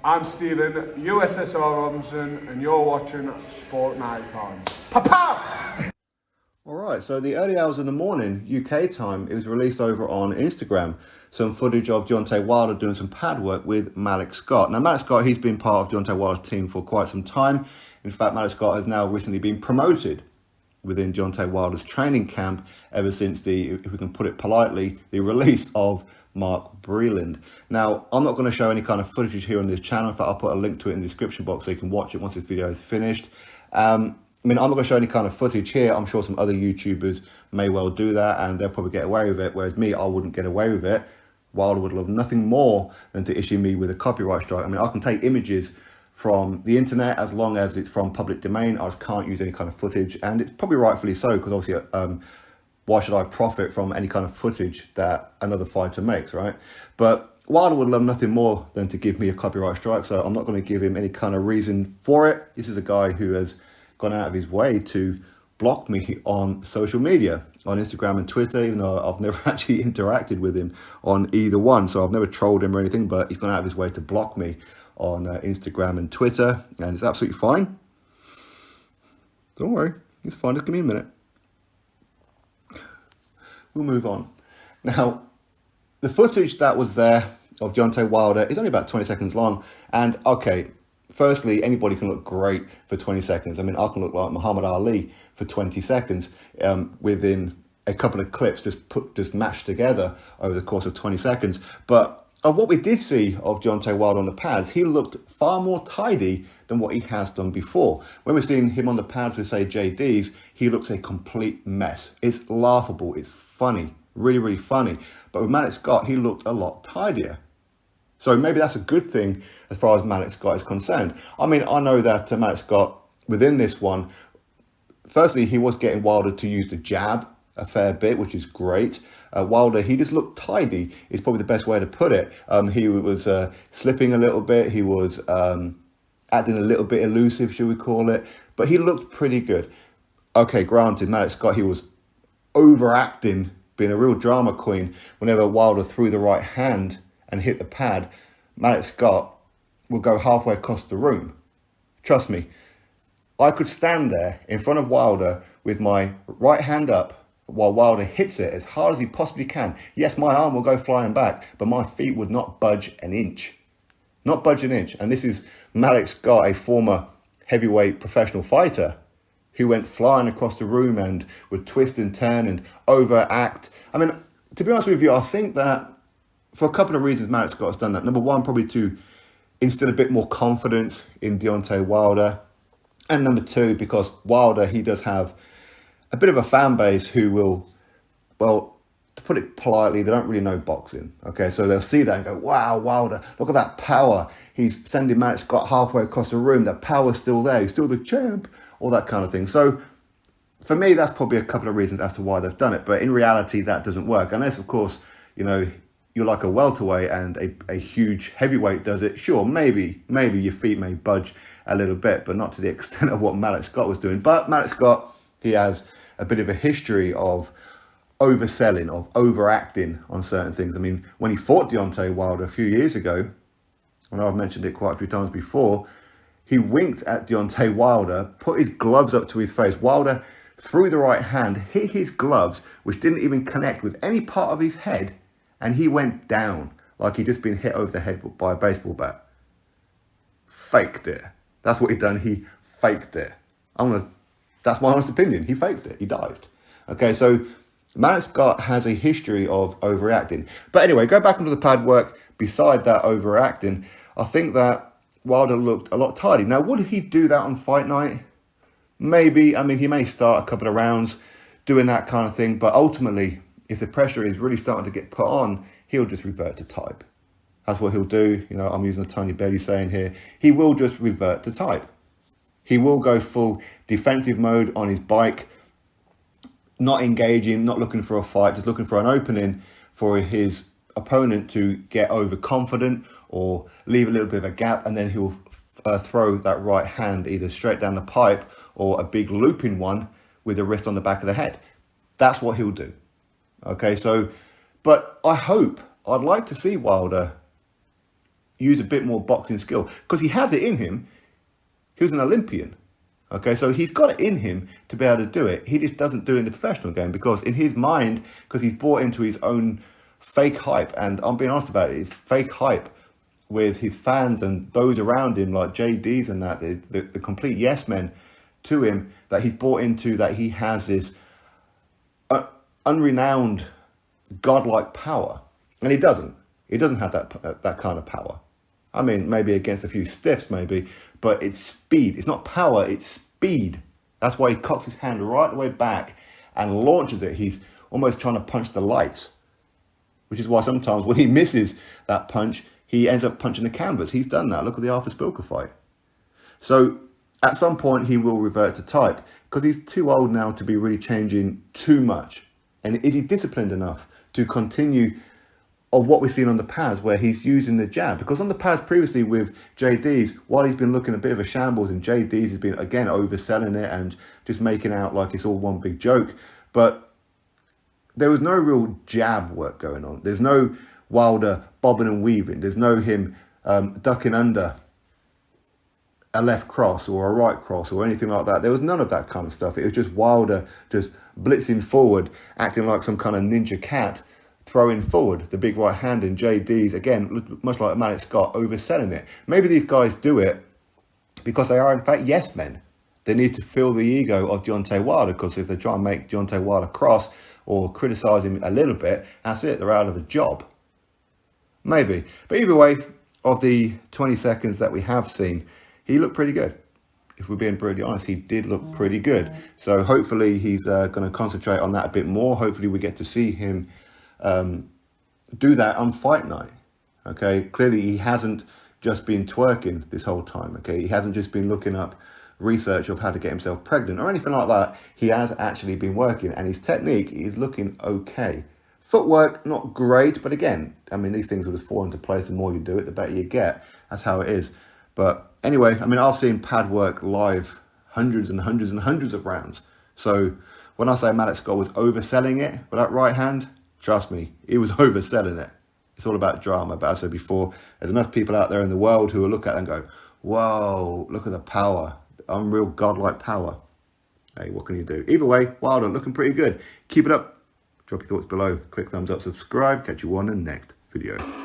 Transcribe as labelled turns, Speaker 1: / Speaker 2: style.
Speaker 1: I'm Stephen, USSR Robinson, and you're watching Sport Icons. Papa!
Speaker 2: Alright, so the early hours of the morning, UK time, it was released over on Instagram. Some footage of Deontay Wilder doing some pad work with Malik Scott. Now, Malik Scott, he's been part of Deontay Wilder's team for quite some time. In fact, Malik Scott has now recently been promoted within Deontay Wilder's training camp ever since the, if we can put it politely, the release of Mark Breland. Now, I'm not going to show any kind of footage here on this channel. In fact, I'll put a link to it in the description box so you can watch it once this video is finished. I'm not going to show any kind of footage here. I'm sure some other YouTubers may well do that and they'll probably get away with it, whereas me, I wouldn't get away with it. Wilder would love nothing more than to issue me with a copyright strike. I can take images from the internet as long as it's from public domain. I just can't use any kind of footage, and it's probably rightfully so, because obviously why should I profit from any kind of footage that another fighter makes, right? But Wilder would love nothing more than to give me a copyright strike, so I'm not going to give him any kind of reason for it. This is a guy who has gone out of his way to block me on social media, on Instagram and Twitter, even though I've never actually interacted with him on either one. So I've never trolled him or anything, but he's gone out of his way to block me on Instagram and Twitter, and it's absolutely fine. Don't worry, it's fine. Just give me a minute. We'll move on. Now, the footage that was there of Deontay Wilder is only about 20 seconds long. And okay, firstly, anybody can look great for 20 seconds. I can look like Muhammad Ali for 20 seconds within a couple of clips just mashed together over the course of 20 seconds. But of what we did see of Deontay Wilder on the pads, he looked far more tidy than what he has done before. When we've seen him on the pads with, say, JD's, he looks a complete mess. It's laughable, it's funny, really, really funny. But with Malik Scott, he looked a lot tidier. So maybe that's a good thing as far as Malik Scott is concerned. I know that Malik Scott, within this one, firstly, he was getting Wilder to use the jab a fair bit, which is great. Wilder, he just looked tidy, is probably the best way to put it. He was slipping a little bit. He was acting a little bit elusive, should we call it. But he looked pretty good. Okay, granted, Malik Scott, he was overacting, being a real drama queen. Whenever Wilder threw the right hand and hit the pad, Malik Scott would go halfway across the room. Trust me, I could stand there in front of Wilder with my right hand up while Wilder hits it as hard as he possibly can. Yes, my arm will go flying back, but my feet would not budge an inch. Not budge an inch. And this is Malik Scott, a former heavyweight professional fighter, who went flying across the room and would twist and turn and overact. To be honest with you, I think that for a couple of reasons Malik Scott has done that. Number one, probably to instill a bit more confidence in Deontay Wilder. And number two, because Wilder, he does have a bit of a fan base who will, well, to put it politely, they don't really know boxing. Okay, so they'll see that and go, wow, Wilder, look at that power. He's sending Malik Scott halfway across the room. That power's still there. He's still the champ, all that kind of thing. So for me, that's probably a couple of reasons as to why they've done it. But in reality, that doesn't work. Unless, of course, you're like a welterweight and a huge heavyweight does it. Sure, maybe your feet may budge a little bit, but not to the extent of what Malik Scott was doing. But Malik Scott, he has a bit of a history of overselling, of overacting on certain things. When he fought Deontay Wilder a few years ago, I know I've mentioned it quite a few times before, he winked at Deontay Wilder, put his gloves up to his face. Wilder threw the right hand, hit his gloves, which didn't even connect with any part of his head, and he went down like he'd just been hit over the head by a baseball bat. Faked it. That's what he'd done. He faked it. That's my honest opinion. He faked it. He dived. Okay, so Malik Scott has a history of overreacting. But anyway, go back into the pad work. Beside that overreacting, I think that Wilder looked a lot tidy. Now, would he do that on fight night? Maybe. He may start a couple of rounds doing that kind of thing. But ultimately, if the pressure is really starting to get put on, he'll just revert to type. That's what he'll do. I'm using a Tony Bailey saying here. He will just revert to type. He will go full defensive mode on his bike, not engaging, not looking for a fight, just looking for an opening for his opponent to get overconfident or leave a little bit of a gap, and then he'll throw that right hand either straight down the pipe or a big looping one with the wrist on the back of the head. That's what he'll do. Okay, so, but I'd like to see Wilder use a bit more boxing skill, because he has it in him. He was an Olympian. Okay, so he's got it in him to be able to do it. He just doesn't do it in the professional game, because in his mind, because he's bought into his own fake hype, and I'm being honest about it, it's fake hype with his fans and those around him, like JDs and that, the complete yes men to him, that he's bought into, that he has this unrenowned godlike power. And he doesn't. He doesn't have that kind of power. I mean, maybe against a few stiffs, maybe, but it's speed. It's not power, it's speed. That's why he cocks his hand right the way back and launches it. He's almost trying to punch the lights, which is why sometimes when he misses that punch, he ends up punching the canvas. He's done that. Look at the Arthur Spilker fight. So at some point, he will revert to type, because he's too old now to be really changing too much. And is he disciplined enough to continue of what we've seen on the pads, where he's using the jab? Because on the pads previously with JD's, while he's been looking a bit of a shambles, and JD's has been, again, overselling it and just making out like it's all one big joke. But there was no real jab work going on. There's no Wilder bobbing and weaving. There's no him ducking under a left cross or a right cross or anything like that. There was none of that kind of stuff. It was just Wilder just blitzing forward, acting like some kind of ninja cat, throwing forward the big right hand, and JD's, again, much like Malik Scott, overselling it. Maybe these guys do it because they are, in fact, yes men. They need to fill the ego of Deontay Wilder, because if they try and make Deontay Wilder cross or criticise him a little bit, that's it, they're out of a job. Maybe. But either way, of the 20 seconds that we have seen, he looked pretty good. If we're being brutally honest, he did look pretty good. So hopefully he's going to concentrate on that a bit more. Hopefully we get to see him do that on fight night. Okay, clearly he hasn't just been twerking this whole time. Okay, he hasn't just been looking up research of how to get himself pregnant or anything like that. He has actually been working, and his technique is looking okay. Footwork, not great, but again, I mean, these things will just fall into place. The more you do it, the better you get. That's how it is. But anyway, I mean, I've seen pad work live hundreds and hundreds and hundreds of rounds. So when I say Malik Scott was overselling it with that right hand, trust me, he was overselling it. It's all about drama. But as I said before, there's enough people out there in the world who will look at it and go, whoa, look at the power, unreal godlike power. Hey, what can you do? Either way, Wilder looking pretty good. Keep it up. Drop your thoughts below. Click thumbs up, subscribe. Catch you on the next video.